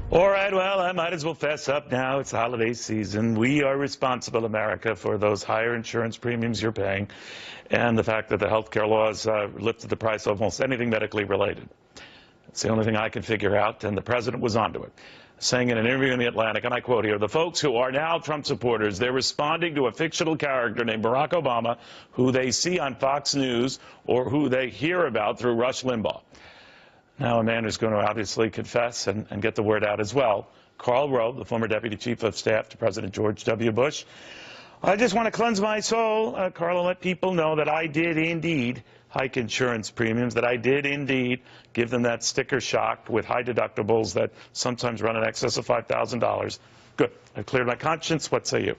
All right, well, I might as well fess up now. It's the holiday season. We are responsible, America, for those higher insurance premiums you're paying and the fact that the health care laws lifted the price of almost anything medically related. It's the only thing I can figure out, and the president was onto it, saying in an interview in The Atlantic, and I quote here, "The folks who are now Trump supporters, they're responding to a fictional character named Barack Obama, who they see on Fox News or who they hear about through Rush Limbaugh." Now, a man who's going to obviously confess and get the word out as well, Karl Rove, the former deputy chief of staff to President George W. Bush. I just want to cleanse my soul, Karl, and let people know that I did indeed hike insurance premiums, that I did indeed give them that sticker shock with high deductibles that sometimes run in excess of $5,000. Good. I cleared my conscience. What say you?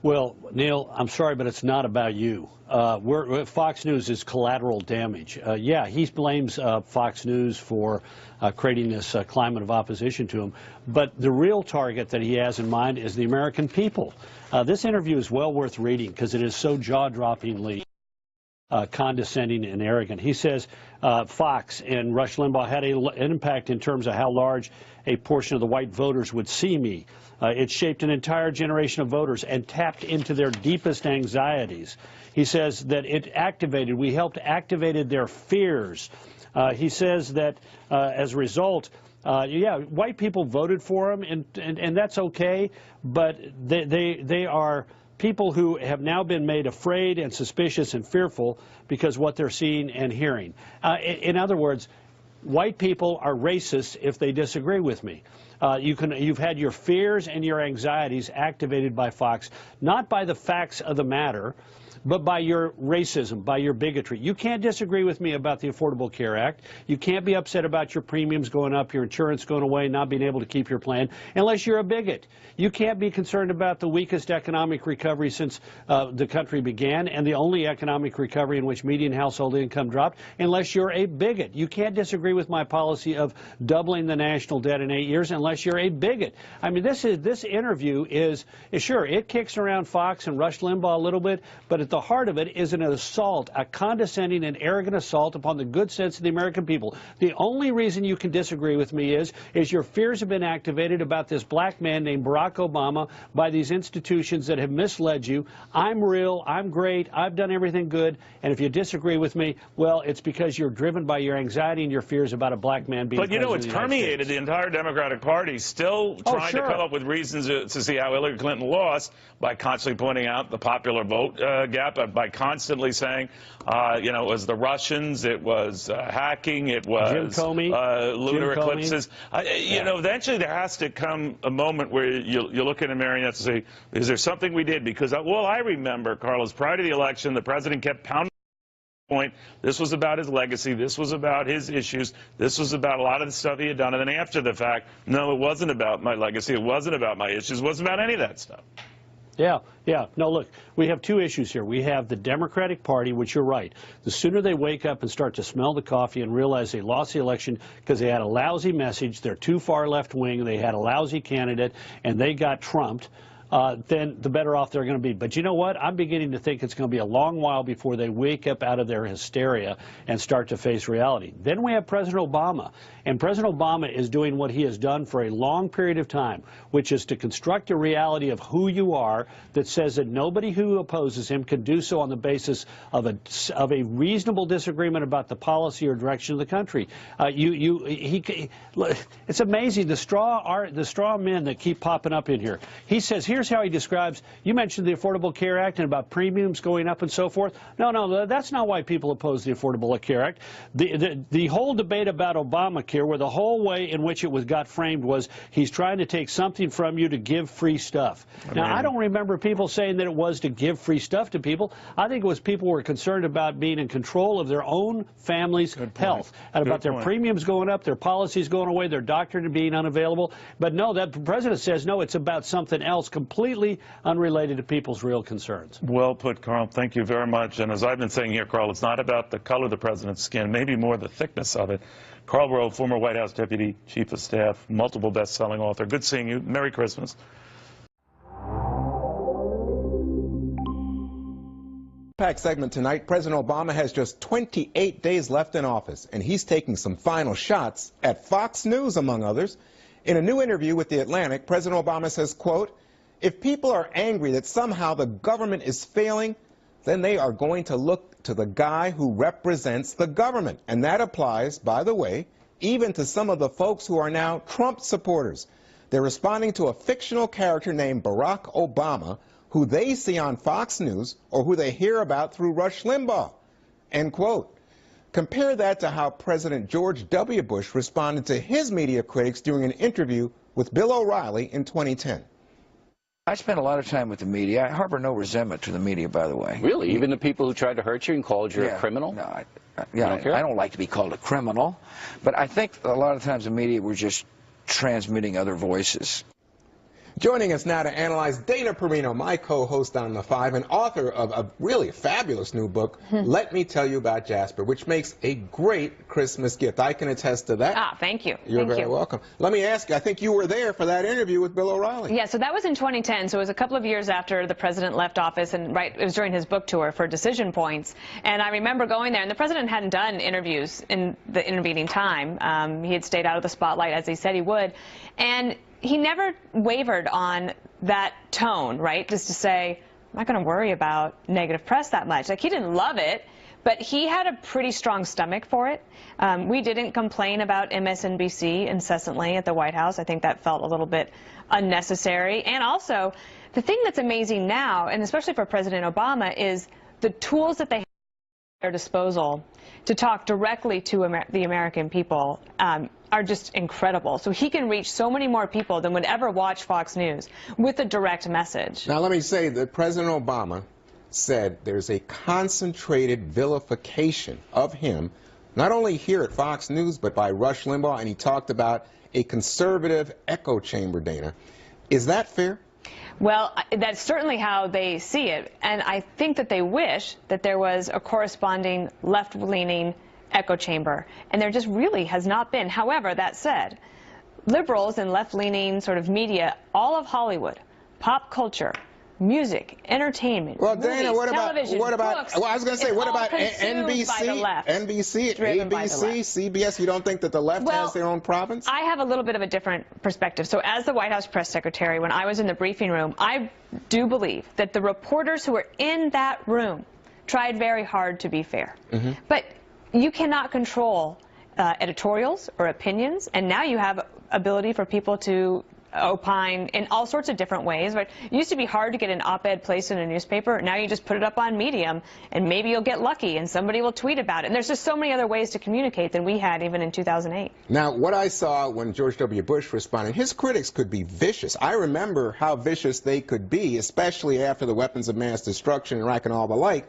Well, Neil, I'm sorry, but it's not about you. Fox News is collateral damage. Yeah, he blames Fox News for creating this climate of opposition to him, but the real target that he has in mind is the American people. This interview is well worth reading because it is so jaw-droppingly condescending and arrogant. He says Fox and Rush Limbaugh had an impact in terms of how large a portion of the white voters would see me. It shaped an entire generation of voters and tapped into their deepest anxieties. He says that we helped activated their fears. He says that as a result, yeah, white people voted for him, and that's okay, but they are people who have now been made afraid and suspicious and fearful because what they're seeing and hearing. In other words, white people are racist if they disagree with me. You've had your fears and your anxieties activated by Fox, not by the facts of the matter, but by your racism, by your bigotry. You can't disagree with me about the Affordable Care Act. You can't be upset about your premiums going up, your insurance going away, not being able to keep your plan, unless you're a bigot. You can't be concerned about the weakest economic recovery since the country began and the only economic recovery in which median household income dropped, unless you're a bigot. You can't disagree with my policy of doubling the national debt in 8 years unless you're a bigot. I mean, this interview is sure, it kicks around Fox and Rush Limbaugh a little bit, but at the heart of it is an assault, a condescending and arrogant assault upon the good sense of the American people. The only reason you can disagree with me is your fears have been activated about this black man named Barack Obama by these institutions that have misled you. I'm real, I'm great, I've done everything good, and if you disagree with me, well, it's because you're driven by your anxiety and your fears about a black man being president of the United States. But, you know, it's permeated the entire Democratic Party, still trying to come up with reasons to see how Hillary Clinton lost by constantly pointing out the popular vote gap, by constantly saying, you know, it was the Russians, it was hacking, it was Jim Comey, lunar eclipses. You know, eventually there has to come a moment where you look at a marionette and say, is there something we did? Because all I remember, Carlos, prior to the election, the president kept pounding the point. This was about his legacy. This was about his issues. This was about a lot of the stuff he had done. And then after the fact, no, it wasn't about my legacy. It wasn't about my issues. It wasn't about any of that stuff. Yeah. No, look, we have two issues here. We have the Democratic Party, which you're right. The sooner they wake up and start to smell the coffee and realize they lost the election because they had a lousy message, they're too far left wing, they had a lousy candidate, and they got trumped, then the better off they're going to be. But you know what? I'm beginning to think it's going to be a long while before they wake up out of their hysteria and start to face reality. Then we have President Obama. And President Obama is doing what he has done for a long period of time, which is to construct a reality of who you are that says that nobody who opposes him can do so on the basis of a reasonable disagreement about the policy or direction of the country. It's amazing the straw men that keep popping up in here. He says, here's how he describes, you mentioned the Affordable Care Act and about premiums going up and so forth. No, that's not why people oppose the Affordable Care Act. The whole debate about Obamacare, where the whole way in which it got framed was he's trying to take something from you to give free stuff. Now, I don't remember people saying that it was to give free stuff to people. I think it was people were concerned about being in control of their own family's health and about their premiums going up, their policies going away, their doctor being unavailable. But no, that the president says, no, it's about something else completely unrelated to people's real concerns. Well put, Carl. Thank you very much. And as I've been saying here, Carl, it's not about the color of the president's skin, maybe more the thickness of it. Karl Rove, former White House Deputy Chief of Staff, multiple best-selling author. Good seeing you. Merry Christmas. Packed segment tonight. President Obama has just 28 days left in office, and he's taking some final shots at Fox News, among others. In a new interview with The Atlantic, President Obama says, quote, "If people are angry that somehow the government is failing, then they are going to look to the guy who represents the government." And that applies, by the way, even to some of the folks who are now Trump supporters. They're responding to a fictional character named Barack Obama, who they see on Fox News or who they hear about through Rush Limbaugh, end quote. Compare that to how President George W. Bush responded to his media critics during an interview with Bill O'Reilly in 2010. I spent a lot of time with the media. I harbor no resentment to the media, by the way. Really? Even the people who tried to hurt you and called you a criminal? No, I don't like to be called a criminal, but I think a lot of times the media were just transmitting other voices. Joining us now to analyze, Dana Perino, my co-host on The Five and author of a really fabulous new book, Let Me Tell You About Jasper, which makes a great Christmas gift. I can attest to that. Ah, thank you. You're very welcome. Let me ask you, I think you were there for that interview with Bill O'Reilly. Yeah, so that was in 2010, so it was a couple of years after the president left office, and it was during his book tour for Decision Points. And I remember going there, and the president hadn't done interviews in the intervening time. He had stayed out of the spotlight, as he said he would. And he never wavered on that tone, right? Just to say, I'm not going to worry about negative press that much. Like, he didn't love it, but he had a pretty strong stomach for it. We didn't complain about MSNBC incessantly at the White House. I think that felt a little bit unnecessary. And also, the thing that's amazing now, and especially for President Obama, is the tools that they have at their disposal to talk directly to the American people are just incredible. So he can reach so many more people than would ever watch Fox News with a direct message. Now, let me say that President Obama said there's a concentrated vilification of him, not only here at Fox News, but by Rush Limbaugh, and he talked about a conservative echo chamber, Dana. Is that fair? Well, that's certainly how they see it, and I think that they wish that there was a corresponding left-leaning echo chamber, and there just really has not been. However, that said, liberals and left-leaning sort of media, all of Hollywood, pop culture, music, entertainment, well, movies, Dana, what about television, books, well, I was going to say, what about NBC, ABC, CBS? You don't think that the left has their own province? I have a little bit of a different perspective. So as the White House press secretary, when I was in the briefing room, I do believe that the reporters who were in that room tried very hard to be fair. But you cannot control editorials or opinions, and now you have ability for people to opine in all sorts of different ways. But it used to be hard to get an op-ed placed in a newspaper. Now you just put it up on Medium, and maybe you'll get lucky, and somebody will tweet about it. And there's just so many other ways to communicate than we had even in 2008. Now, what I saw when George W. Bush responded, his critics could be vicious. I remember how vicious they could be, especially after the weapons of mass destruction, Iraq, and all the like.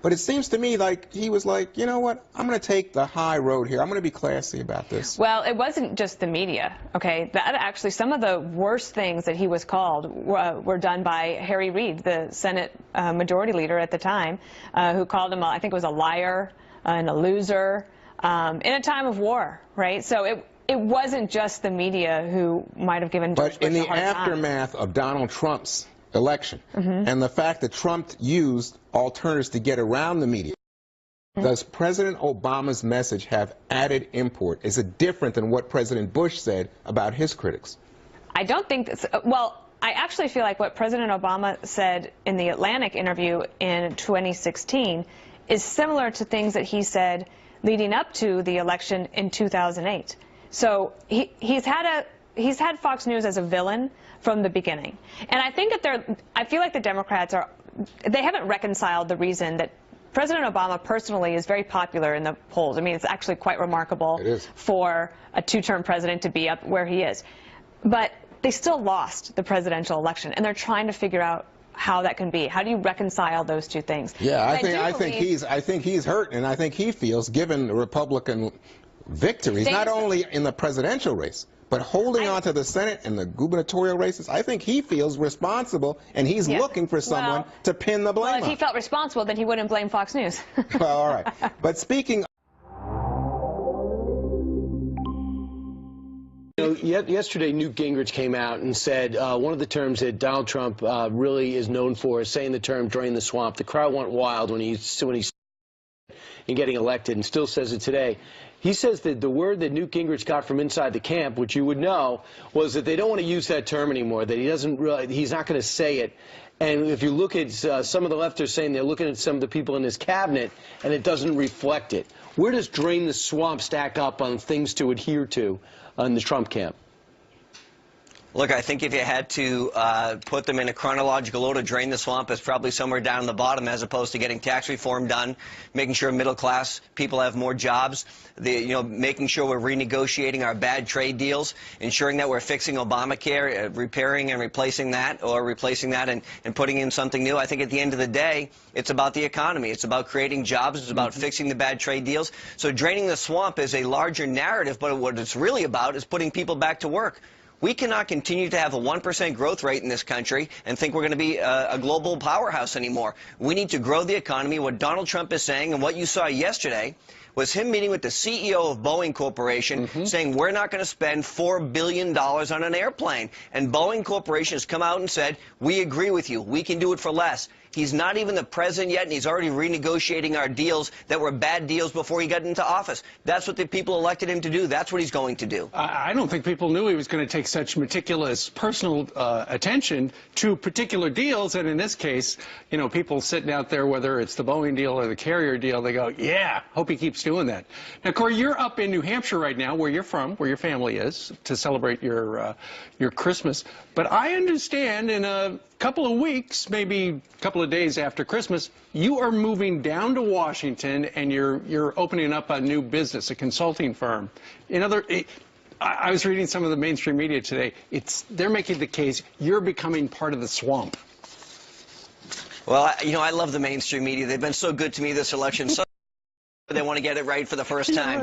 But it seems to me like he was like, you know what, I'm going to take the high road here. I'm going to be classy about this. Well, it wasn't just the media, okay? That actually, some of the worst things that he was called were done by Harry Reid, the Senate majority leader at the time, who called him, I think it was a liar and a loser in a time of war, right? So it wasn't just the media who might have given George Bush a hard time. But in the aftermath of Donald Trump's election and the fact that Trump used alternatives to get around the media, does President Obama's message have added import? Is it different than what President Bush said about his critics? I don't think that's, well, I actually feel like what President Obama said in the Atlantic interview in 2016 is similar to things that he said leading up to the election in 2008. So he's had Fox News as a villain from the beginning. And I think that I feel like the Democrats they haven't reconciled the reason that President Obama personally is very popular in the polls. I mean, it's actually quite remarkable for a two-term president to be up where he is. But they still lost the presidential election, and they're trying to figure out how that can be. How do you reconcile those two things? Yeah, I think he's hurt, and I think he feels, given the Republican victories, not only in the presidential race, but holding on to the Senate and the gubernatorial races, I think he feels responsible, and he's looking for someone to pin the blame on. Well, if he felt responsible, then he wouldn't blame Fox News. Well, all right. But speaking Yesterday, Newt Gingrich came out and said one of the terms that Donald Trump really is known for is saying the term "drain the swamp." The crowd went wild when he in getting elected, and still says it today. He says that the word that Newt Gingrich got from inside the camp, which you would know, was that they don't want to use that term anymore. That he's not going to say it. And if you look at some of the left are saying they're looking at some of the people in his cabinet, and it doesn't reflect it. Where does "drain the swamp" stack up on things to adhere to in the Trump camp? Look, I think if you had to put them in a chronological order, drain the swamp is probably somewhere down the bottom, as opposed to getting tax reform done, making sure middle-class people have more jobs, making sure we're renegotiating our bad trade deals, ensuring that we're fixing Obamacare, repairing and replacing that, or replacing that and putting in something new. I think at the end of the day, it's about the economy. It's about creating jobs. It's about fixing the bad trade deals. So draining the swamp is a larger narrative, but what it's really about is putting people back to work. We cannot continue to have a 1% growth rate in this country and think we're going to be a global powerhouse anymore. We need to grow the economy. What Donald Trump is saying, and what you saw yesterday, was him meeting with the CEO of Boeing Corporation, saying we're not going to spend $4 billion on an airplane. And Boeing Corporation has come out and said, we agree with you. We can do it for less. He's not even the president yet, and he's already renegotiating our deals that were bad deals before he got into office. That's what the people elected him to do. That's what he's going to do. I don't think people knew he was going to take such meticulous personal attention to particular deals. And in this case, people sitting out there, whether it's the Boeing deal or the Carrier deal, they go, yeah, hope he keeps doing that. Now, Corey, you're up in New Hampshire right now, where you're from, where your family is, to celebrate your Christmas. But I understand in a couple of weeks, maybe a couple of days after Christmas, you are moving down to Washington, and you're opening up a new business, a consulting firm. I was reading some of the mainstream media today. They're making the case you're becoming part of the swamp. Well, I love the mainstream media. They've been so good to me this election. So they want to get it right for the first time.